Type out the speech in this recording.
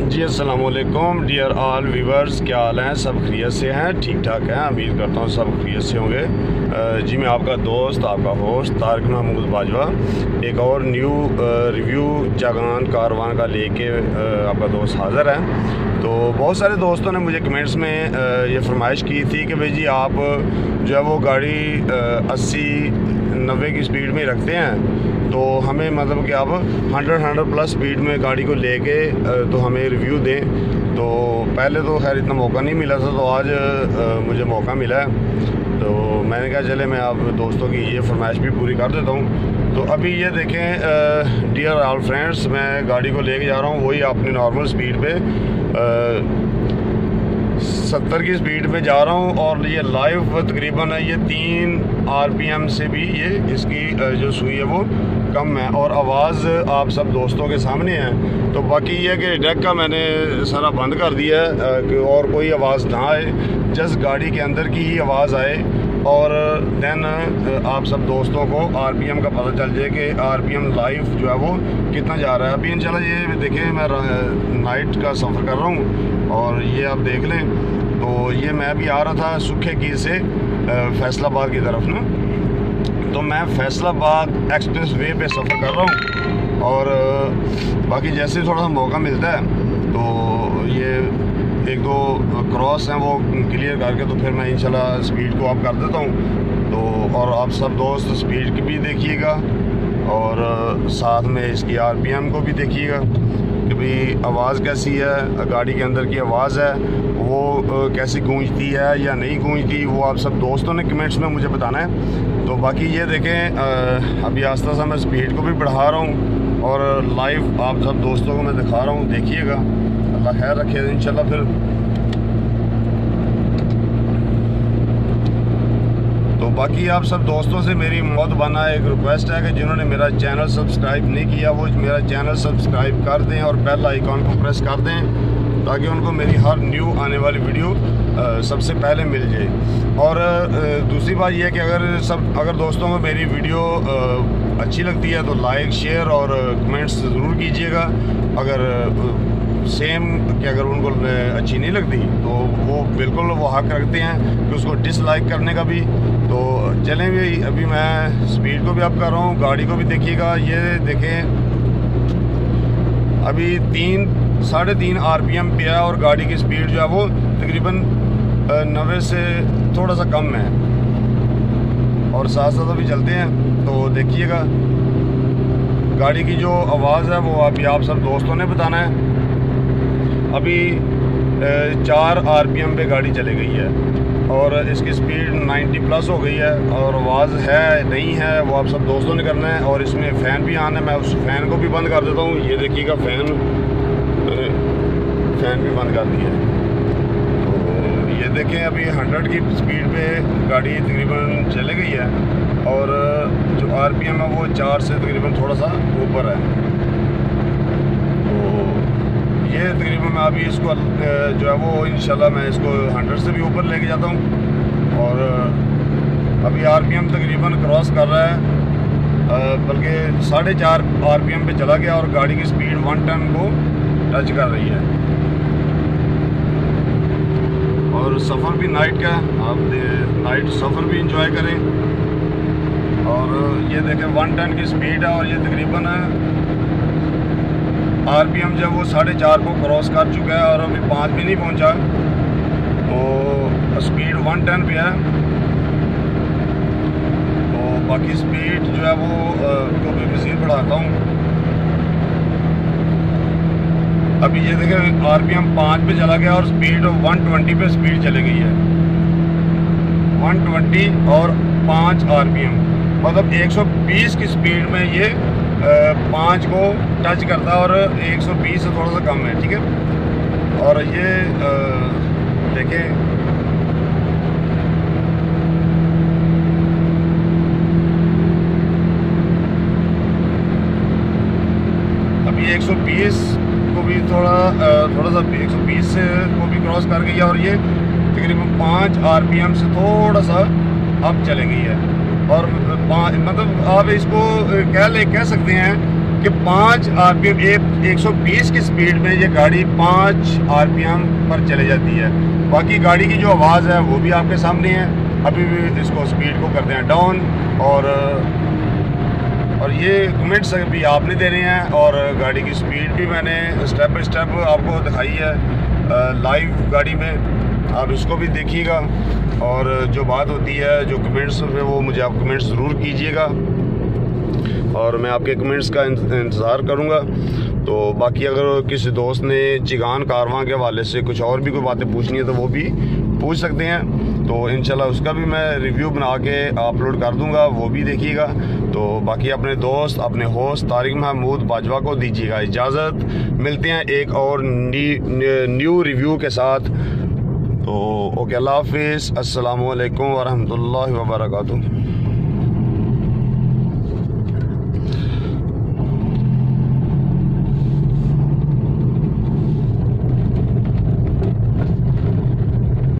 जी अस्सलाम वालेकुम dear all viewers, क्या हाल हैं? सब खैरियत से हैं? ठीक ठाक हैं? उम्मीद करता हूँ सब खैरियत से होंगे। जी मैं आपका दोस्त, आपका होस्ट तारिक महमूद बाजवा एक और न्यू रिव्यू जागरान कारवान का लेके आपका दोस्त हाज़िर है। तो बहुत सारे दोस्तों ने मुझे कमेंट्स में ये फरमाइश की थी कि भाई जी आप जो है वो गाड़ी 80-90 की स्पीड में रखते हैं, तो हमें मतलब कि आप 100 प्लस स्पीड में गाड़ी को लेके तो हमें रिव्यू दें। तो पहले तो खैर इतना मौका नहीं मिला था, तो आज मुझे मौका मिला है, तो मैंने कहा चले मैं आप दोस्तों की ये फरमाइश भी पूरी कर देता हूँ। तो अभी ये देखें डियर ऑल फ्रेंड्स, मैं गाड़ी को लेके जा रहा हूँ वही अपनी नॉर्मल स्पीड पे 70 की स्पीड पे जा रहा हूँ, और ये लाइव तकरीबन है ये 3 RPM से भी ये इसकी जो सुई है वो कम है, और आवाज़ आप सब दोस्तों के सामने है। तो बाकी ये कि डेक का मैंने सारा बंद कर दिया है कि और कोई आवाज़ ना आए, जस्ट गाड़ी के अंदर की ही आवाज़ आए, और देन आप सब दोस्तों को RPM का पता चल जाए कि RPM लाइव जो है वो कितना जा रहा है। अभी इंशाल्लाह ये देखें मैं नाइट का सफ़र कर रहा हूँ, और ये आप देख लें। तो ये मैं भी आ रहा था सूखे की से फैसलाबाद की तरफ ना, तो मैं फैसलाबाद एक्सप्रेस वे पे सफ़र कर रहा हूँ, और बाकी जैसे थोड़ा सा मौका मिलता है तो ये 1-2 क्रॉस हैं वो क्लियर करके तो फिर मैं इंशाल्लाह स्पीड को अप कर देता हूँ। तो और आप सब दोस्त स्पीड की भी देखिएगा, और साथ में इसकी RPM को भी देखिएगा कि भाई आवाज़ कैसी है, गाड़ी के अंदर की आवाज़ है वो कैसी गूंजती है या नहीं गूंजती, वो आप सब दोस्तों ने कमेंट्स में मुझे बताना है। तो बाकी ये देखें अभी आस्ता सा मैं स्पीड को भी बढ़ा रहा हूँ, और लाइव आप सब दोस्तों को मैं दिखा रहा हूँ, देखिएगा। अल्लाह खैर रखे इंशाल्लाह। फिर तो बाकी आप सब दोस्तों से मेरी मौत बना एक रिक्वेस्ट है कि जिन्होंने मेरा चैनल सब्सक्राइब नहीं किया वो मेरा चैनल सब्सक्राइब कर दें और बेल आइकॉन को प्रेस कर दें, ताकि उनको मेरी हर न्यू आने वाली वीडियो सबसे पहले मिल जाए। और दूसरी बात यह है कि अगर दोस्तों को मेरी वीडियो अच्छी लगती है तो लाइक शेयर और कमेंट्स ज़रूर कीजिएगा। अगर सेम कि अगर उनको अच्छी नहीं लगती तो वो बिल्कुल वो हक रखते हैं कि उसको डिसलाइक करने का भी। तो चलें भी, अभी मैं स्पीड को भी अप कर रहा हूँ, गाड़ी को भी देखिएगा। ये देखें अभी 3-3.5 RPM पे है, और गाड़ी की स्पीड जो है वो तकरीबन 90 से थोड़ा सा कम है, और साथ साथ अभी चलते हैं तो देखिएगा। गाड़ी की जो आवाज़ है वो अभी आप सब दोस्तों ने बताना है। अभी 4 RPM पे गाड़ी चली गई है, और इसकी स्पीड 90 प्लस हो गई है, और आवाज़ है नहीं है वो आप सब दोस्तों ने करना है। और इसमें फ़ैन भी आना है, मैं उस फ़ैन को भी बंद कर देता हूँ। ये देखिएगा फ़ैन भी बंद कर दिया है। तो ये देखें अभी 100 की स्पीड पे गाड़ी तकरीबन चले गई है, और जो RPM है वो 4 से तकरीबन थोड़ा सा ऊपर है। तो ये तकरीबन मैं अभी इसको जो है वो इंशाल्लाह मैं इसको 100 से भी ऊपर लेके जाता हूँ, और अभी RPM तकरीबन क्रॉस कर रहा है, बल्कि 4.5 RPM पे चला गया, और गाड़ी की स्पीड 110 को टच कर रही है। और सफ़र भी नाइट का, आप नाइट सफ़र भी इंजॉय करें। और ये देखें 110 की स्पीड है, और ये तकरीबन RPM जब वो 4.5 को क्रॉस कर चुका है, और अभी 5 भी नहीं पहुंचा, तो स्पीड 110 पे है। तो बाकी स्पीड जो है वो को भी मज़ीद बढ़ाता हूँ। अभी ये देखें RPM 5 पे चला गया, और स्पीड 120 पे स्पीड चली गई है। 120 और 5 RPM मतलब 120 की स्पीड में ये 5 को टच करता है, और 120 से थोड़ा सा कम है, ठीक है। और ये देखें अभी 120 को भी थोड़ा सा 120 से को भी क्रॉस कर गई है, और ये तकरीबन 5 RPM से थोड़ा सा अब चले गई है। और मतलब आप इसको कह सकते हैं कि 5 RPM 120 की स्पीड में ये गाड़ी 5 RPM पर चले जाती है। बाकी गाड़ी की जो आवाज़ है वो भी आपके सामने है। अभी भी इसको स्पीड को करते हैं डाउन, और ये कमेंट्स भी आपने देने हैं, और गाड़ी की स्पीड भी मैंने स्टेप बाय स्टेप आपको दिखाई है लाइव गाड़ी में। आप इसको भी देखिएगा, और जो बात होती है जो कमेंट्स में वो मुझे आप कमेंट्स ज़रूर कीजिएगा, और मैं आपके कमेंट्स का इंतज़ार करूँगा। तो बाकी अगर किसी दोस्त ने चिगान कारवां के हवाले से कुछ और भी कोई बातें पूछनी है तो वो भी पूछ सकते हैं, तो इंशाल्लाह उसका भी मैं रिव्यू बना के अपलोड कर दूंगा, वो भी देखिएगा। तो बाकी अपने दोस्त, अपने होस्ट तारिक महमूद बाजवा को दीजिएगा इजाज़त। मिलते हैं एक और न्यू रिव्यू के साथ। तो ओके, अल्लाह हाफिज़, अस्सलामु अलैकुम वरहमतुल्लाहि वबरकातुहू।